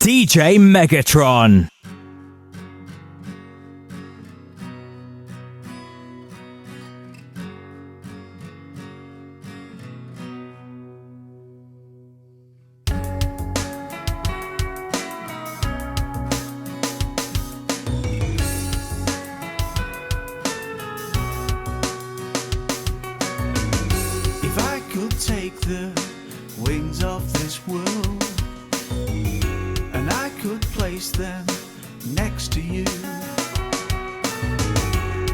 DJ Megatron. If I could take the wings of this world and I could place them next to you,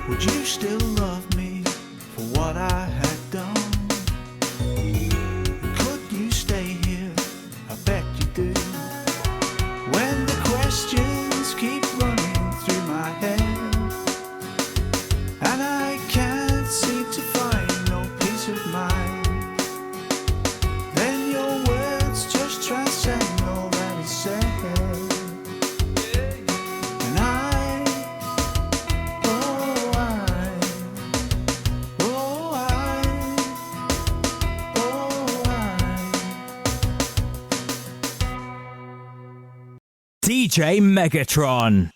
would you still love me for what I had done? Could you stay here? I bet you do. When the questions keep running through my head and I can't seem to find no peace of mind, then your words just transcend all that is said. And DJ Megatron.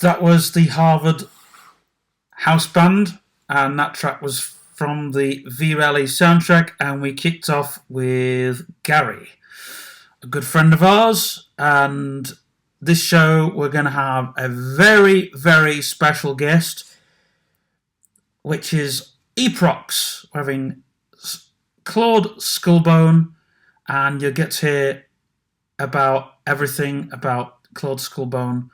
That was the Harvard House Band, and that track was from the V-Rally soundtrack, and we kicked off with Gary, a good friend of ours, and this show we're going to have a very, very special guest, which is Ibrox. We're having Claude Skullbone, and you'll get to hear about everything about Claude Skullbone.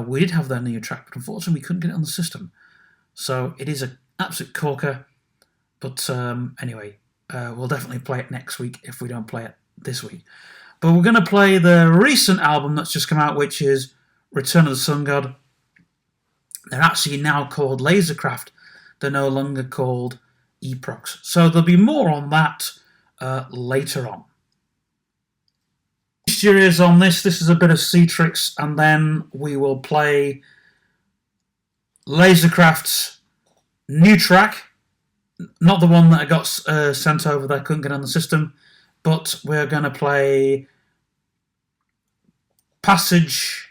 We did have their new track, but unfortunately we couldn't get it on the system. So it is an absolute corker. But anyway, we'll definitely play it next week if we don't play it this week. But we're going to play the recent album that's just come out, which is Return of the Sun God. They're actually now called Lasercraft. They're no longer called Ibrox. So there'll be more on that later on. Series on this. This is a bit of Citrix, and then we will play Lasercraft's new track. Not the one that I got sent over that I couldn't get on the system, but we're going to play Passages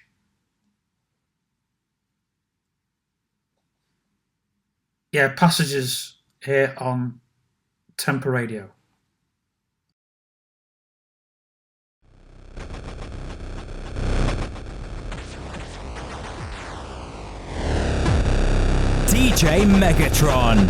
here on Temper Radio. DJ Megatron.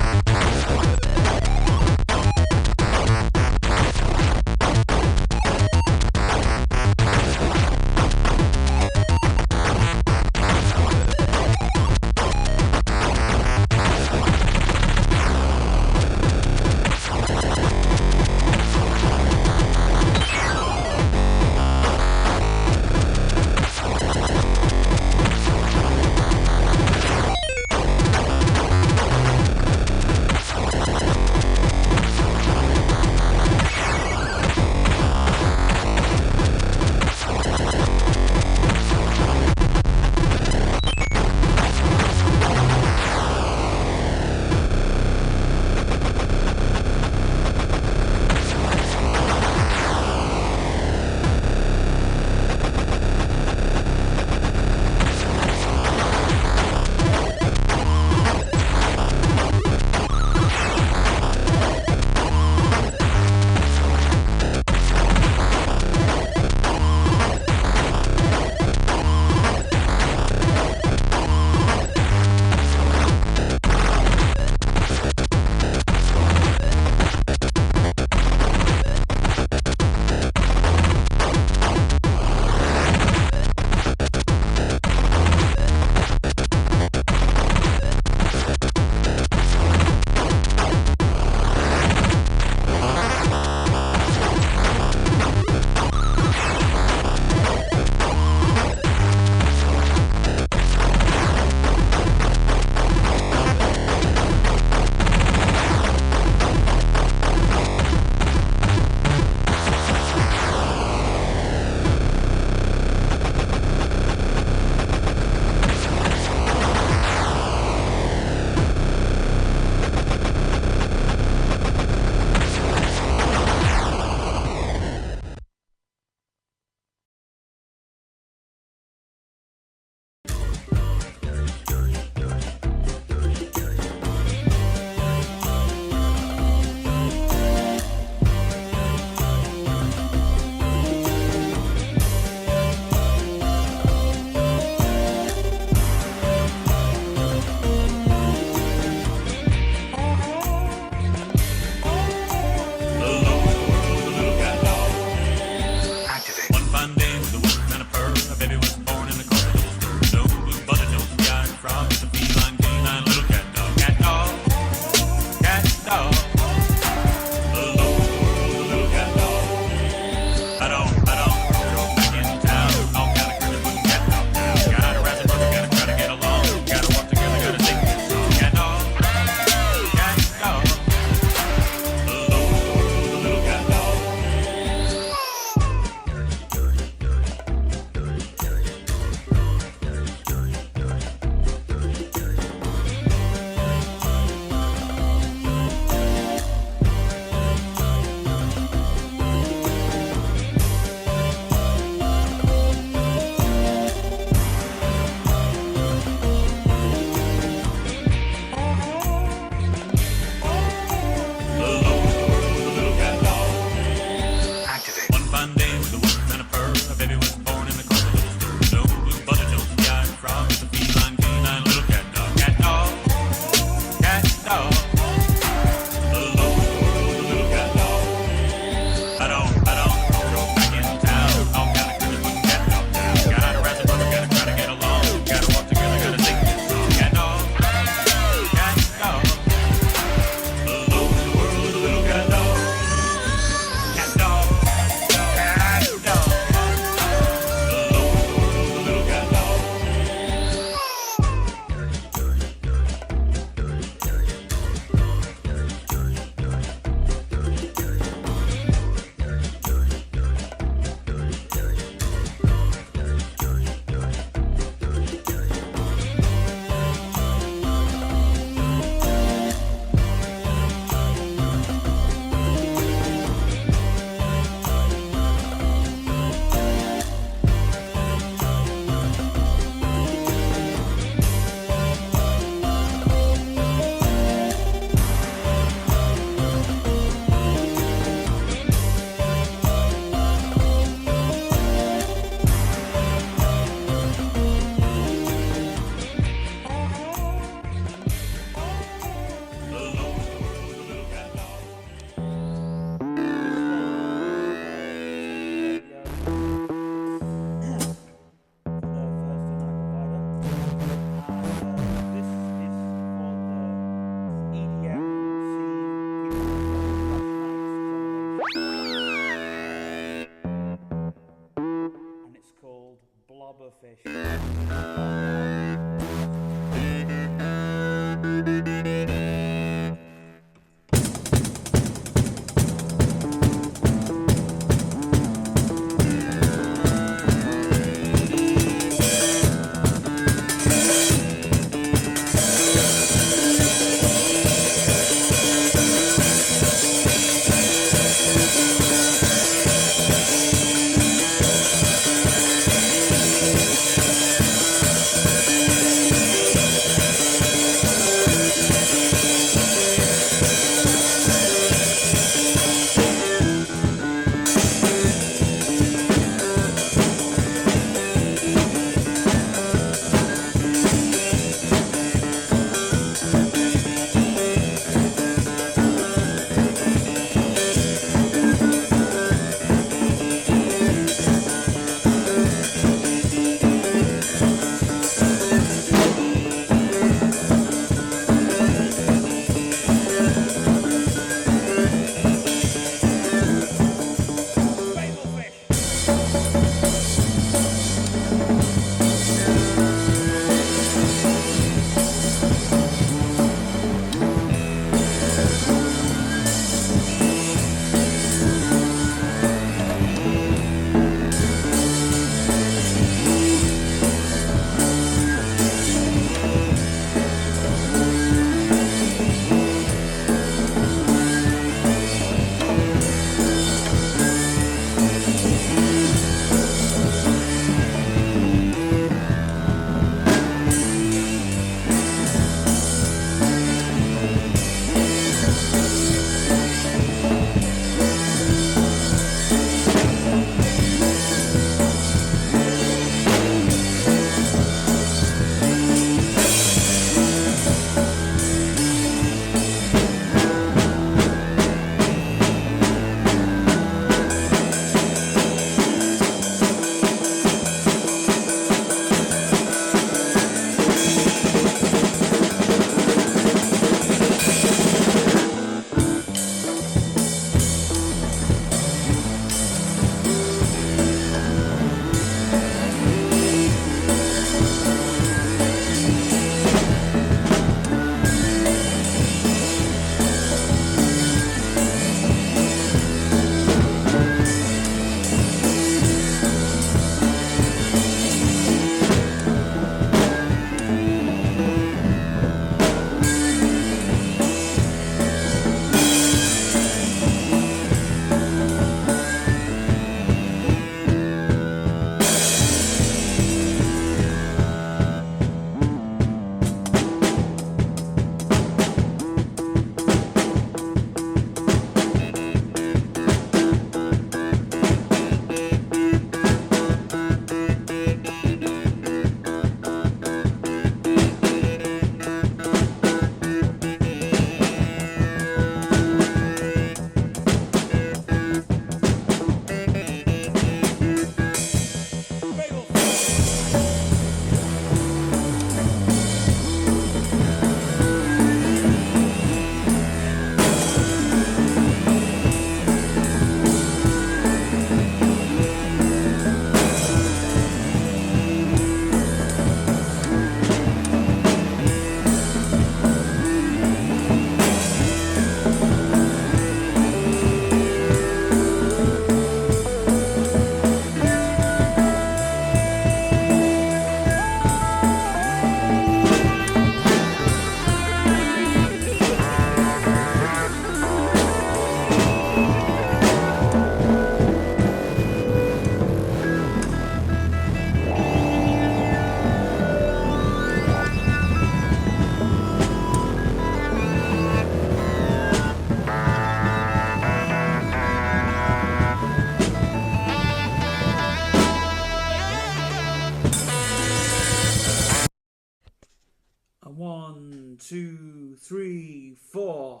2, 3, 4.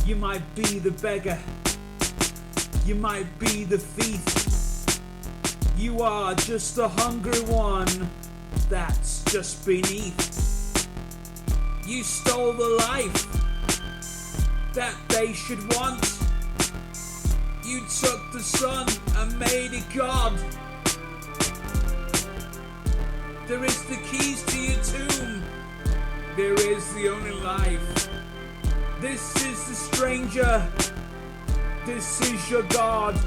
You might be the beggar, you might be the thief, you are just the hungry one that's just beneath. You stole the life that they should want. You took the sun and made it God. There is the keys to your tomb, there is the only life. This is the stranger, this is your God.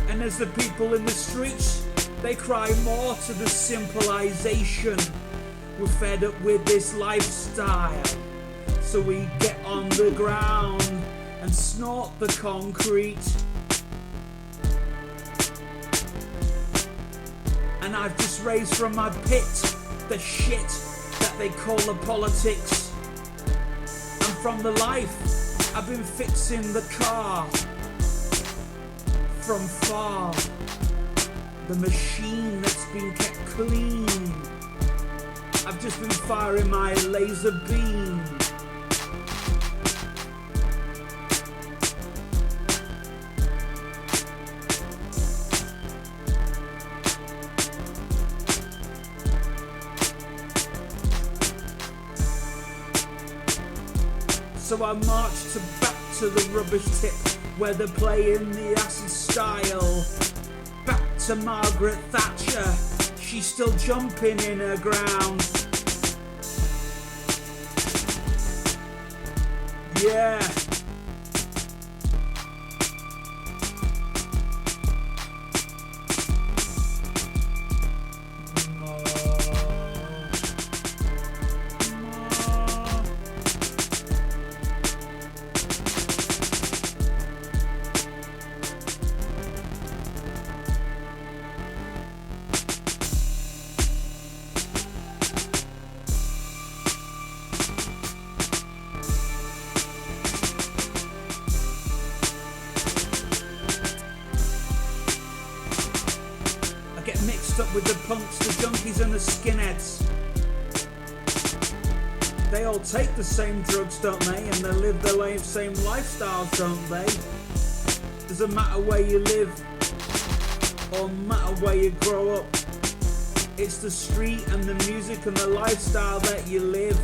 And as the people in the streets, they cry more to the simpleization. We're fed up with this lifestyle, so we get on the ground and snort the concrete. And I've just raised from my pit the shit that they call the politics. And from the life, I've been fixing the car. From far, the machine that's been kept clean. I've just been firing my laser beam. So I marched back to the rubbish tip where they're playing the acid style. Back to Margaret Thatcher, she's still jumping in her ground. Yeah. Mixed up with the punks, the junkies and the skinheads. They all take the same drugs, don't they? And they live the same lifestyles, don't they? Doesn't matter where you live or matter where you grow up. It's the street and the music and the lifestyle that you live.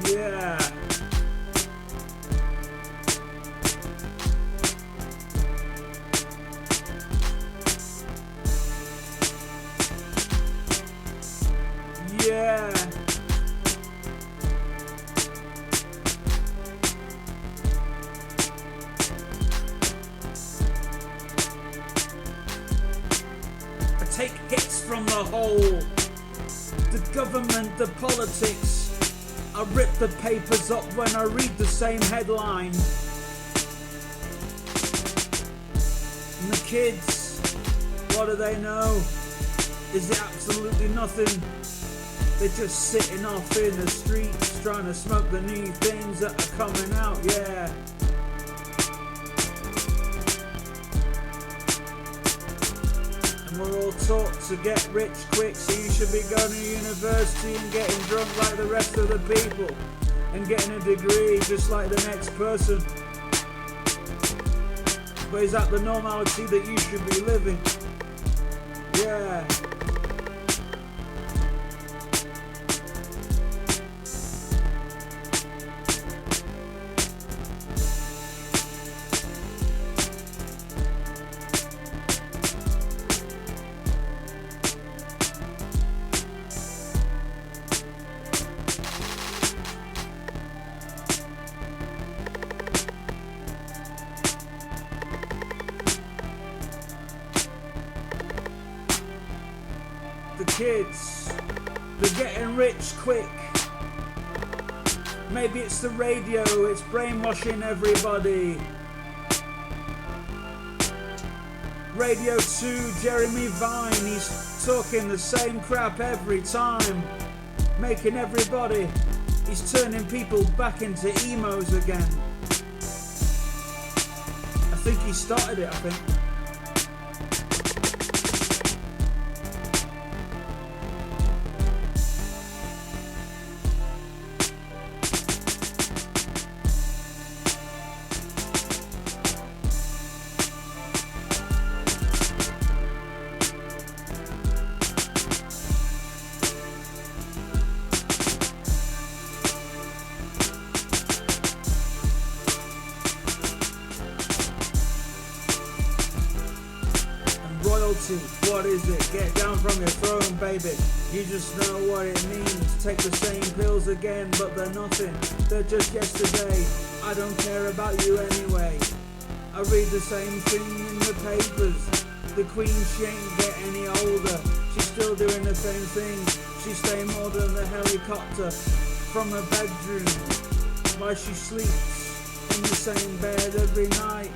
Yeah. Yeah. I take hits from the whole, the government, the politics, I rip the papers up when I read the same headline. And the kids, what do they know? Is it absolutely nothing? They're just sitting off in the streets trying to smoke the new things that are coming out, yeah. And we're all taught to get rich quick, so you should be going to university and getting drunk like the rest of the people and getting a degree just like the next person. But is that the normality that you should be living? Yeah. The kids, they're getting rich quick. Maybe it's the radio, it's brainwashing everybody. Radio 2, Jeremy Vine, he's talking the same crap every time. Making everybody, he's turning people back into emos again. I think he started it, I think. Royalty, what is it? Get down from your throne, baby. You just know what it means. Take the same pills again, but they're nothing. They're just yesterday. I don't care about you anyway. I read the same thing in the papers. The Queen, she ain't get any older. She's still doing the same thing. She's staying more than the helicopter from her bedroom, while she sleeps in the same bed every night.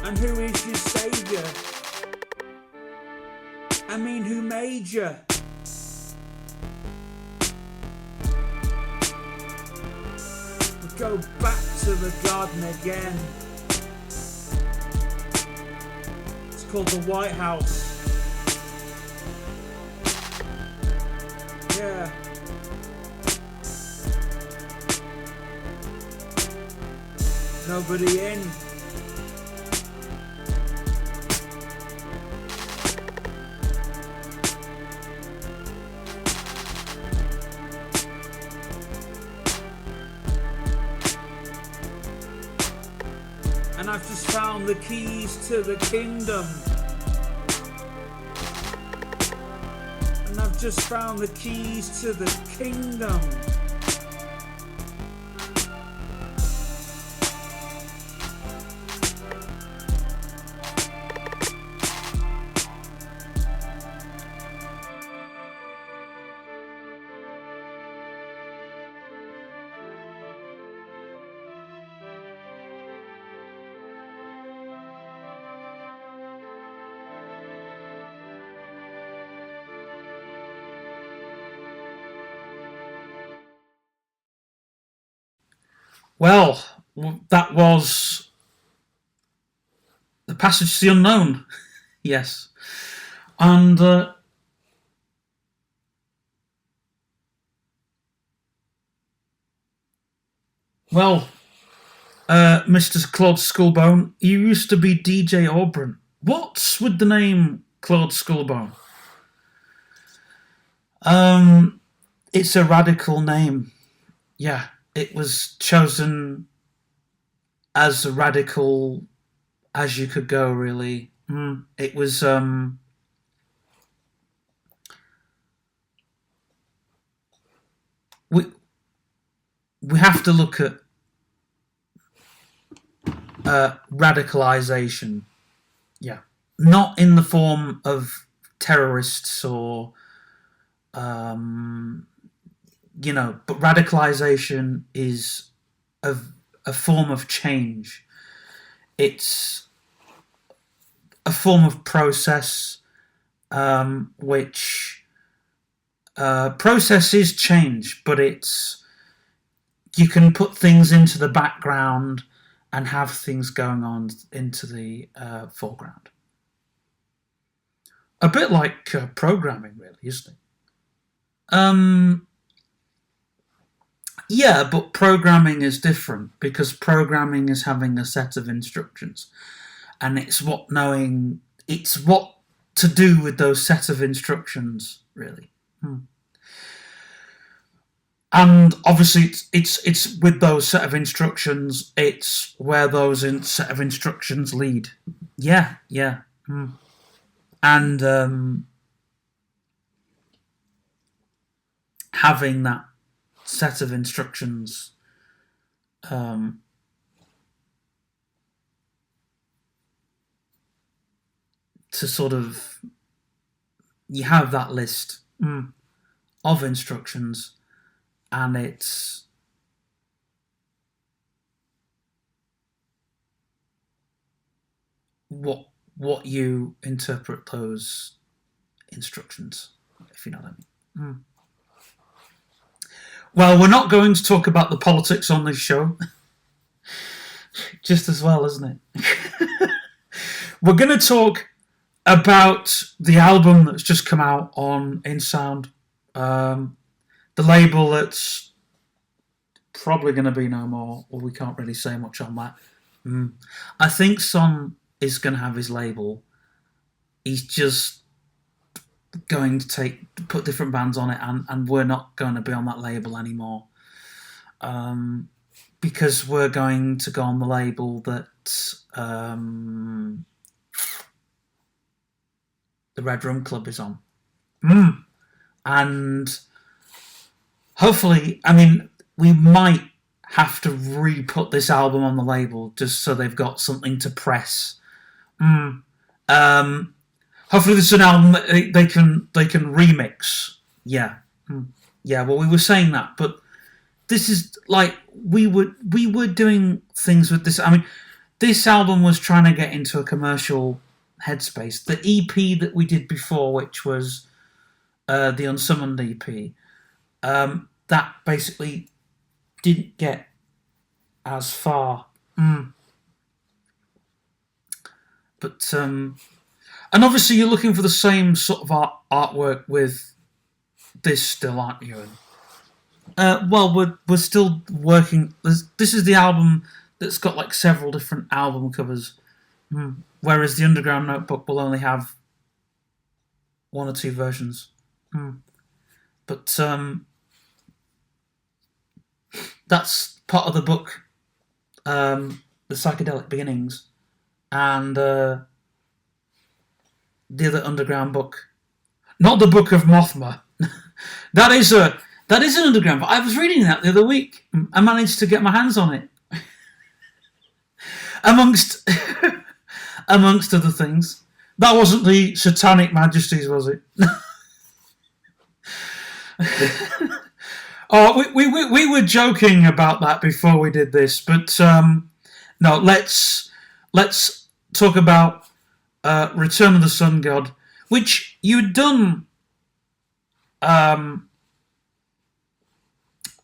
And who is your saviour? I mean, who made you? We go back to the garden again. It's called the White House. Yeah. Nobody in. And I've just found the keys to the kingdom. And I've just found the keys to the kingdom. Well, that was The Passage to the Unknown. Yes. And Mr. Claude Skullbone, you used to be DJ Aubryn. What's with the name Claude Skullbone? It's a radical name. Yeah. it was chosen as radical as you could go, really. It was we have to look at radicalization. Yeah, not in the form of terrorists or but radicalization is a form of change. It's a form of process which processes change, but you can put things into the background and have things going on into the foreground. A bit like programming, really, isn't it? Yeah, but programming is different because programming is having a set of instructions, and it's what to do with those set of instructions, really. And obviously, it's with those set of instructions, it's where those set of instructions lead. Yeah. And having that set of instructions to sort of, you have that list of instructions, and it's what you interpret those instructions, if you know what I mean. Well, we're not going to talk about the politics on this show. Just as well, isn't it? We're going to talk about the album that's just come out on InSound. The label that's probably going to be no more, or we can't really say much on that. I think Son is going to have his label. He's just going to put different bands on it, and we're not going to be on that label anymore, because we're going to go on the label that the Red Rum Club is on. And hopefully, I mean, we might have to re-put this album on the label just so they've got something to press. Hopefully this is an album that they can remix. Yeah. Yeah, well, we were saying that, but this is like, we were doing things with this. I mean, this album was trying to get into a commercial headspace. The EP that we did before, which was the Unsummoned EP, that basically didn't get as far. But and obviously you're looking for the same sort of artwork with this still, aren't you? Well, we're still working. This is the album that's got like several different album covers, whereas the Underground Notebook will only have one or two versions. But that's part of the book, The Psychedelic Beginnings, and the other underground book, not the Book of Mothma. that is an underground book. I was reading that the other week. I managed to get my hands on it, amongst other things. That wasn't the Satanic Majesties, was it? Oh, we were joking about that before we did this, but no. Let's talk about Return of the Sun God, which you'd done.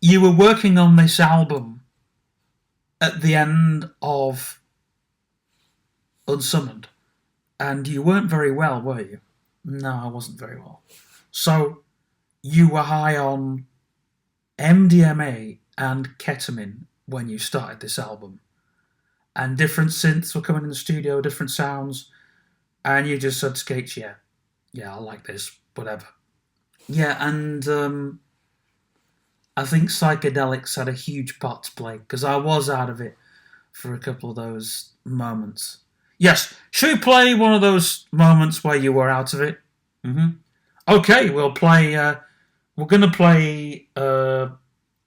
You were working on this album at the end of Unsummoned, and you weren't very well, were you? No, I wasn't very well. So you were high on MDMA and ketamine when you started this album, and different synths were coming in the studio, different sounds, and you just said to Skates, yeah, I like this, whatever. Yeah, and I think psychedelics had a huge part to play because I was out of it for a couple of those moments. Yes, should we play one of those moments where you were out of it? Okay, we'll play. We're going to play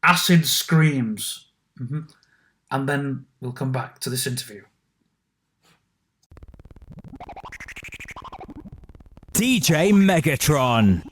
Acid Screams, and then we'll come back to this interview. DJ Megatron.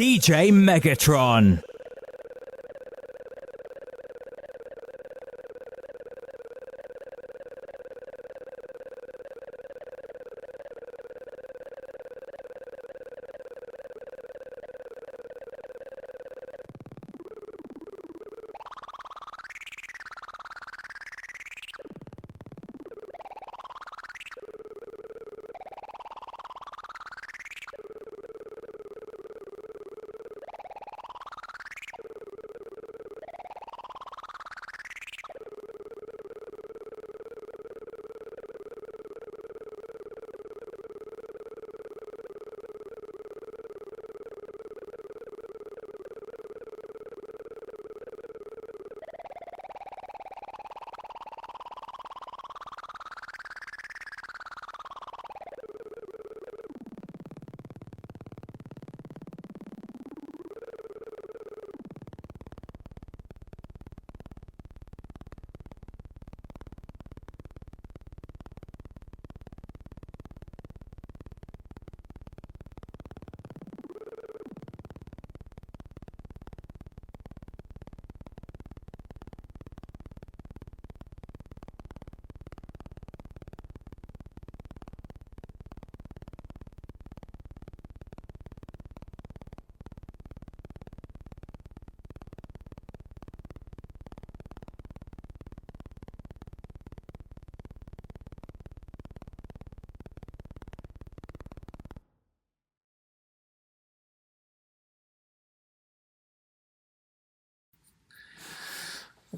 DJ Megatron.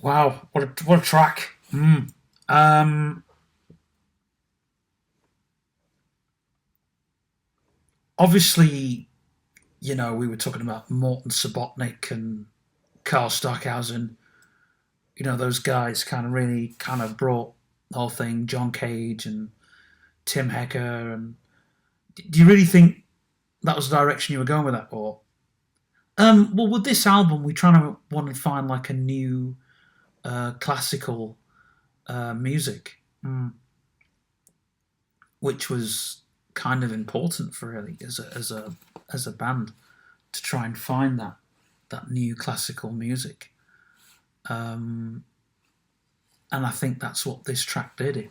Wow, what a track. Obviously, you know, we were talking about Morton Subotnick and Carl Stockhausen. You know, those guys kind of really kind of brought the whole thing. John Cage and Tim Hecker. And do you really think that was the direction you were going with that, or? Well, with this album, we want to find like a new classical music, which was kind of important for really as a band to try and find that new classical music. And I think that's what this track did.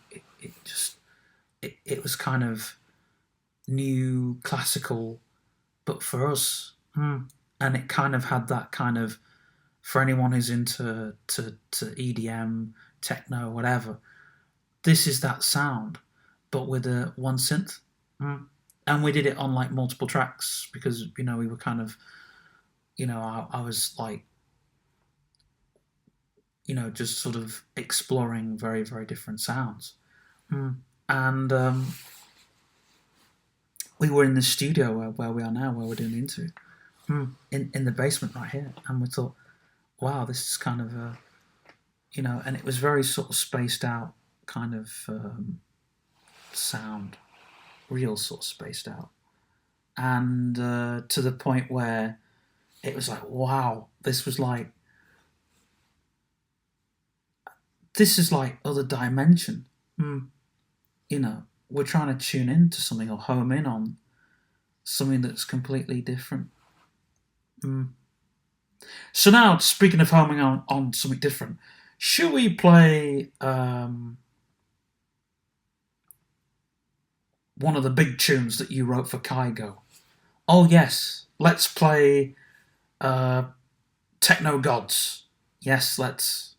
It was kind of new classical, but for us, and it kind of had that kind of, for anyone who's into to EDM, techno, whatever, this is that sound, but with one synth. And we did it on like multiple tracks because, you know, we were kind of, you know, I was like, you know, just sort of exploring very, very different sounds. And we were in the studio where we are now, where we're doing the interview, in the basement right here. And we thought, wow, this is kind of a, you know, and it was very sort of spaced out kind of sound, real sort of spaced out. And to the point where it was like, wow, this is like other dimension. You know, we're trying to tune into something or home in on something that's completely different. So now, speaking of homing on something different, should we play one of the big tunes that you wrote for Kygo? Oh yes, let's play Techno Gods. Yes, let's.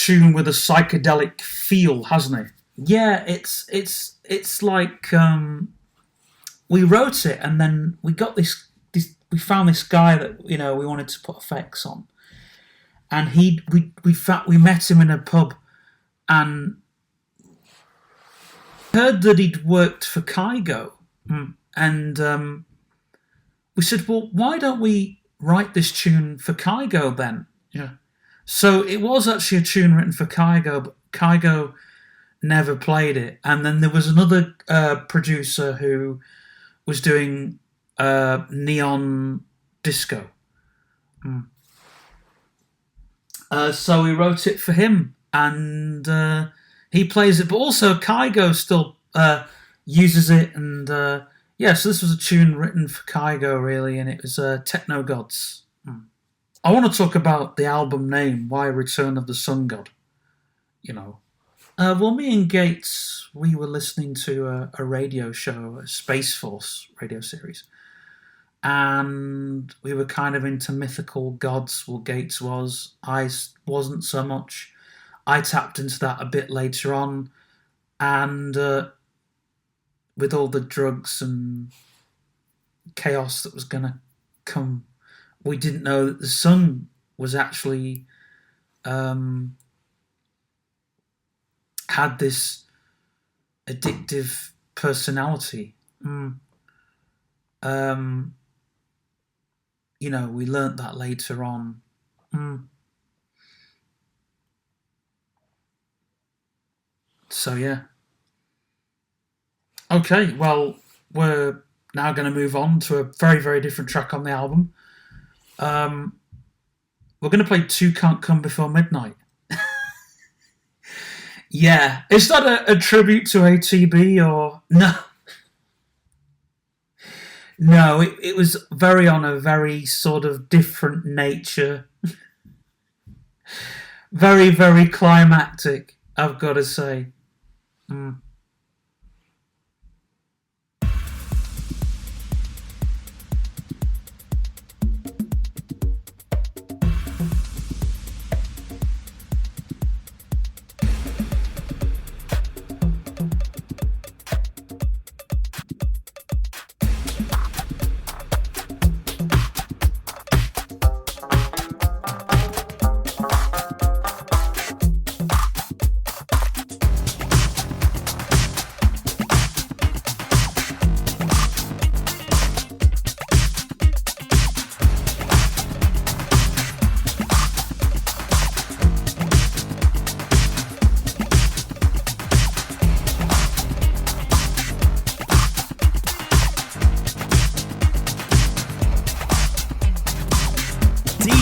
tune with a psychedelic feel, hasn't it? Yeah, it's like we wrote it, and then we got this. We found this guy that we wanted to put effects on, and we met him in a pub, and heard that he'd worked for Kygo, and we said, well, why don't we write this tune for Kygo then? Yeah. So it was actually a tune written for Kygo, but Kygo never played it. And then there was another producer who was doing neon disco. So we wrote it for him, and he plays it, but also Kygo still uses it, and so this was a tune written for Kygo, really, and it was Techno Gods. I want to talk about the album name, why Return of the Sun God. Well, me and Gates, we were listening to a radio show, a Space Force radio series, and we were kind of into mythical gods. Well, Gates was. I wasn't so much. I tapped into that a bit later on, and with all the drugs and chaos that was going to come, we didn't know that the sun was actually had this addictive personality. We learnt that later on. So yeah. Okay, well, we're now going to move on to a very, very different track on the album. We're going to play Two Can't Come Before Midnight. Yeah, is that a tribute to ATB or no? No, it was very on a very sort of different nature. Very, very climactic, I've got to say.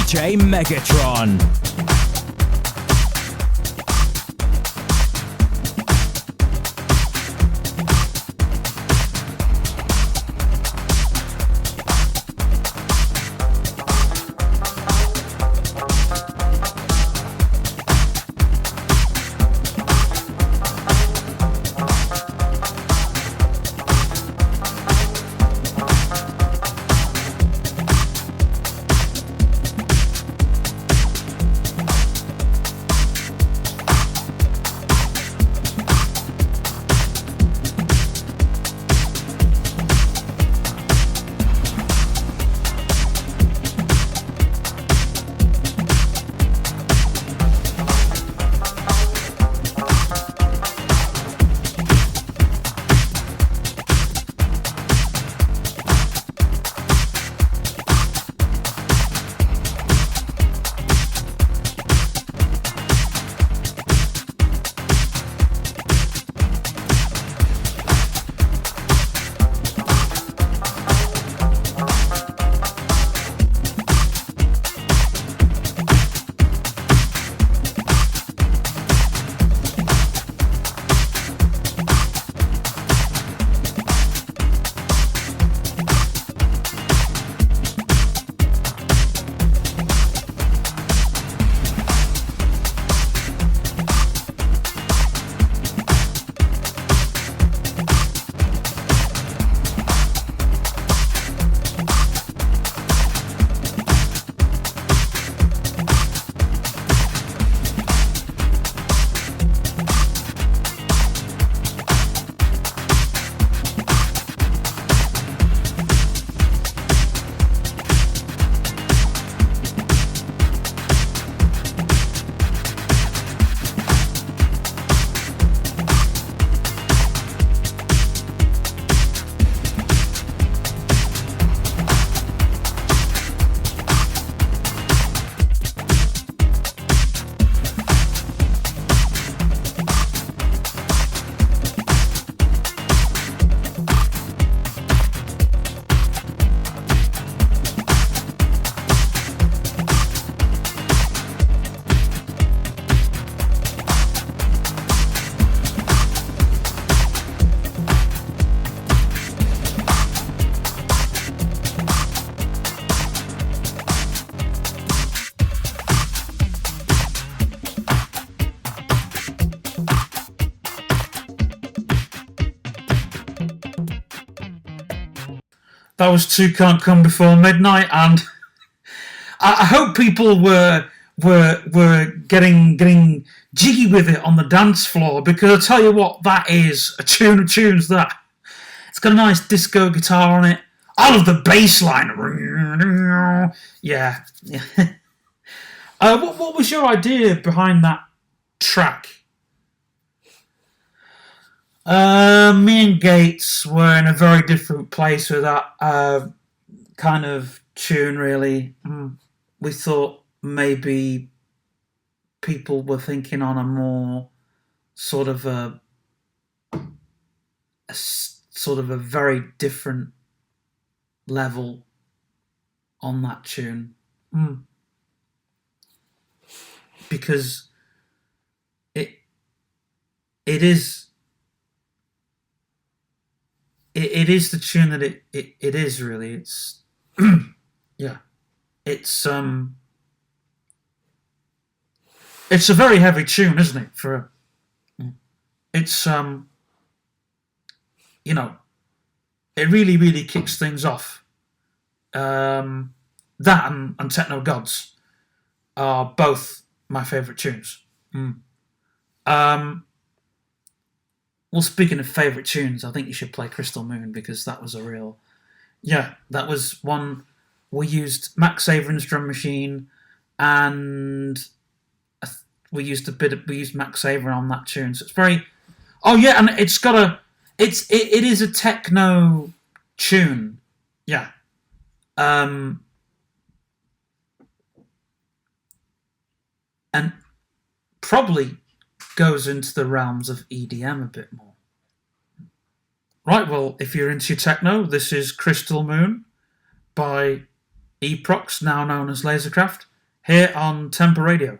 DJ Megatron. That was Two Can't Come Before Midnight, and I hope people were getting jiggy with it on the dance floor, because I tell you what, that is a tune of tunes. That it's got a nice disco guitar on it. I love the bass line. Yeah. What was your idea behind that track? Me and Gates were in a very different place with that kind of tune, really. We thought maybe people were thinking on a more sort of a very different level on that tune. Because it is the tune that it is, really. It's yeah. It's a very heavy tune, isn't it? It's it really kicks things off. That and Techno Gods are both my favourite tunes. Well, speaking of favourite tunes, I think you should play Crystal Moon, because that was that was one. We used Max Avering's drum machine, and we used Max Averin on that tune. So it's very, and it is a techno tune, and probably goes into the realms of EDM a bit more. Right, well, if you're into techno, this is Crystal Moon by Ibrox, now known as Lasercraft, here on Temper Radio.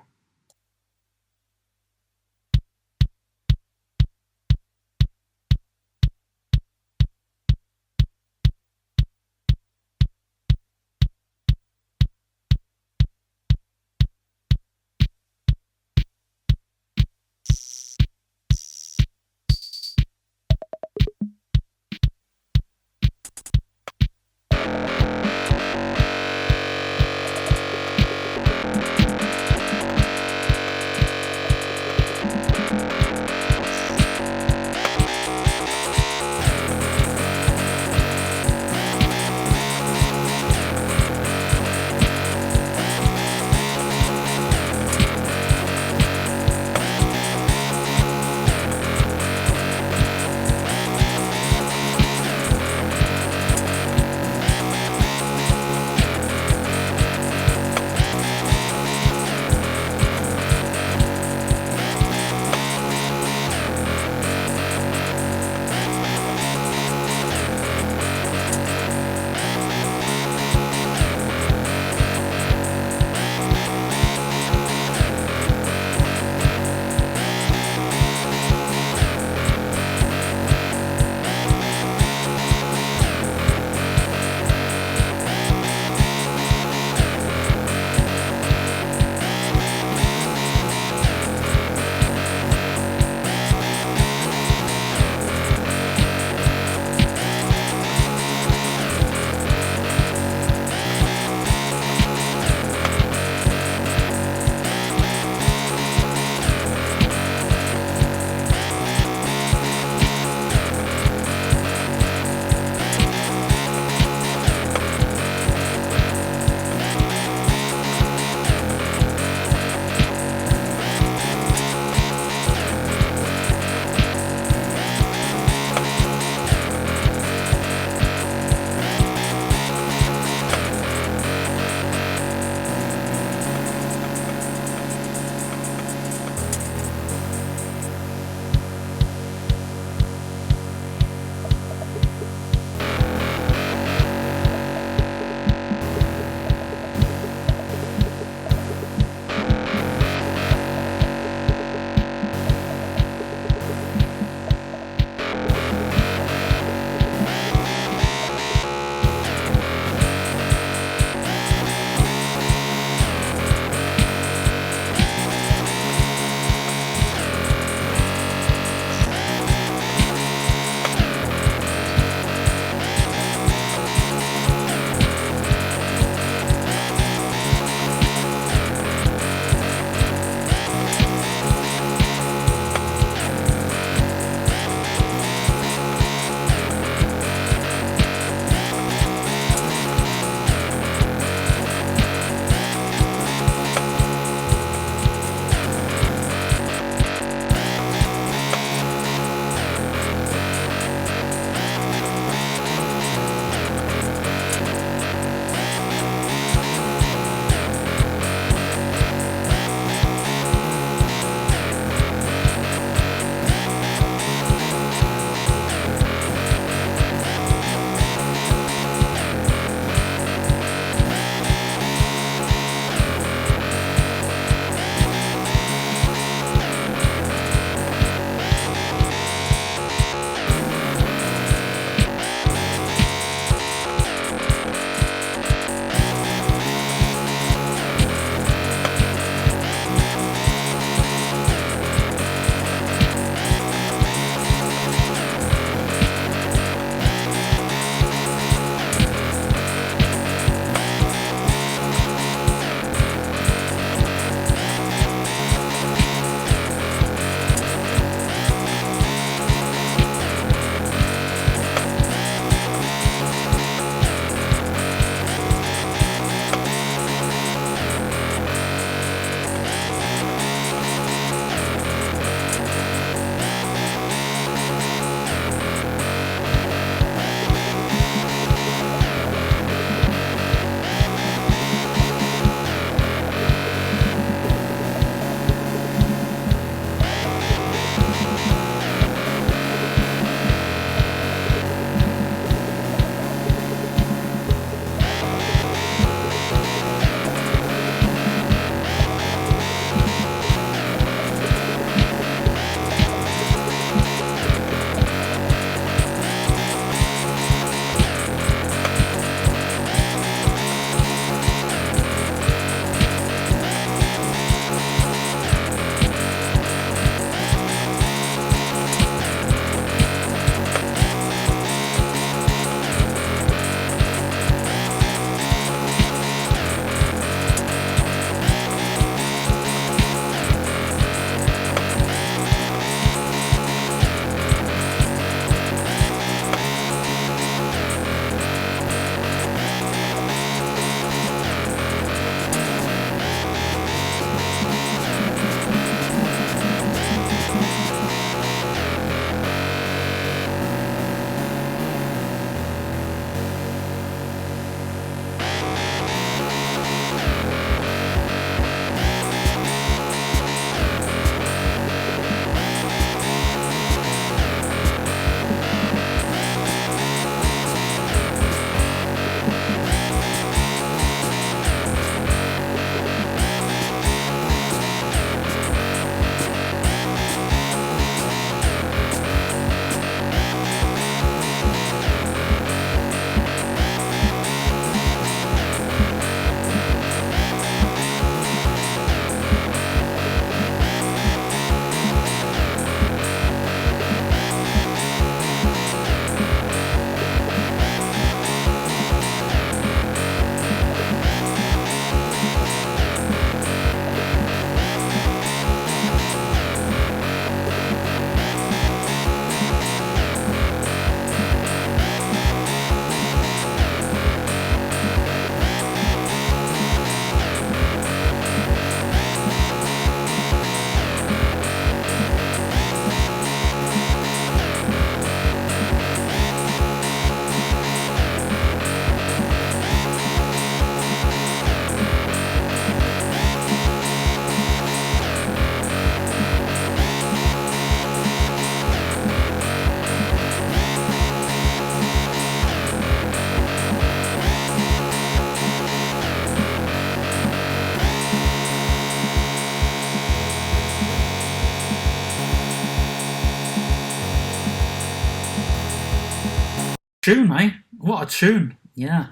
tune, eh? What a tune! Yeah,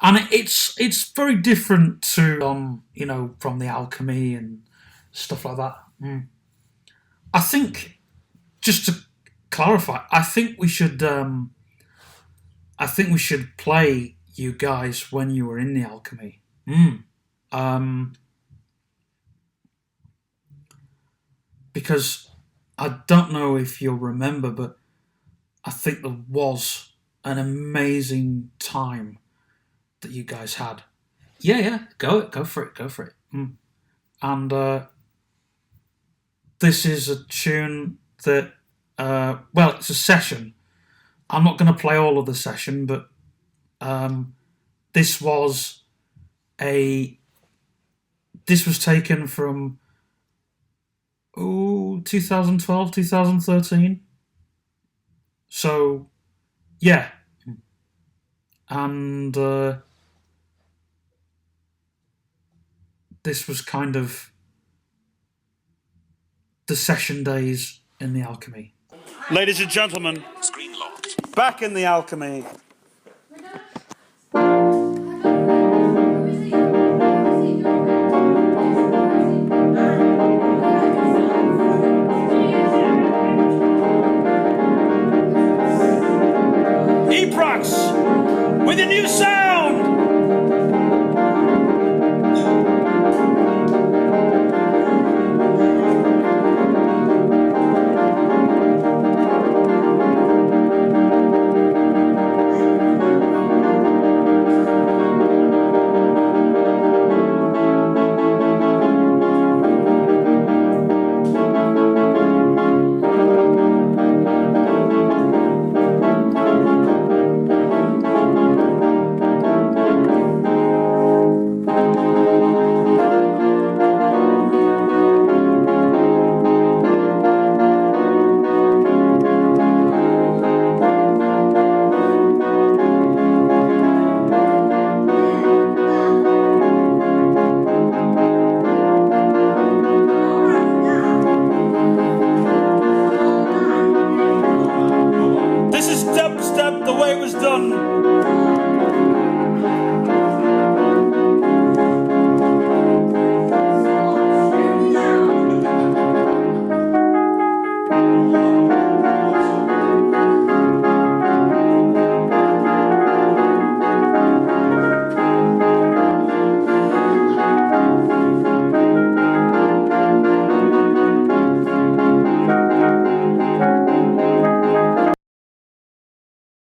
and it's very different to from the Alchemy and stuff like that. I think, just to clarify, I think we should play you guys when you were in the Alchemy. Because I don't know if you'll remember, but I think there was an amazing time that you guys had. Yeah, go for it. And this is a tune that, it's a session. I'm not going to play all of the session, but this was taken from 2012, 2013. So, yeah. And this was kind of the session days in the Alchemy. Ladies and gentlemen, back in the Alchemy,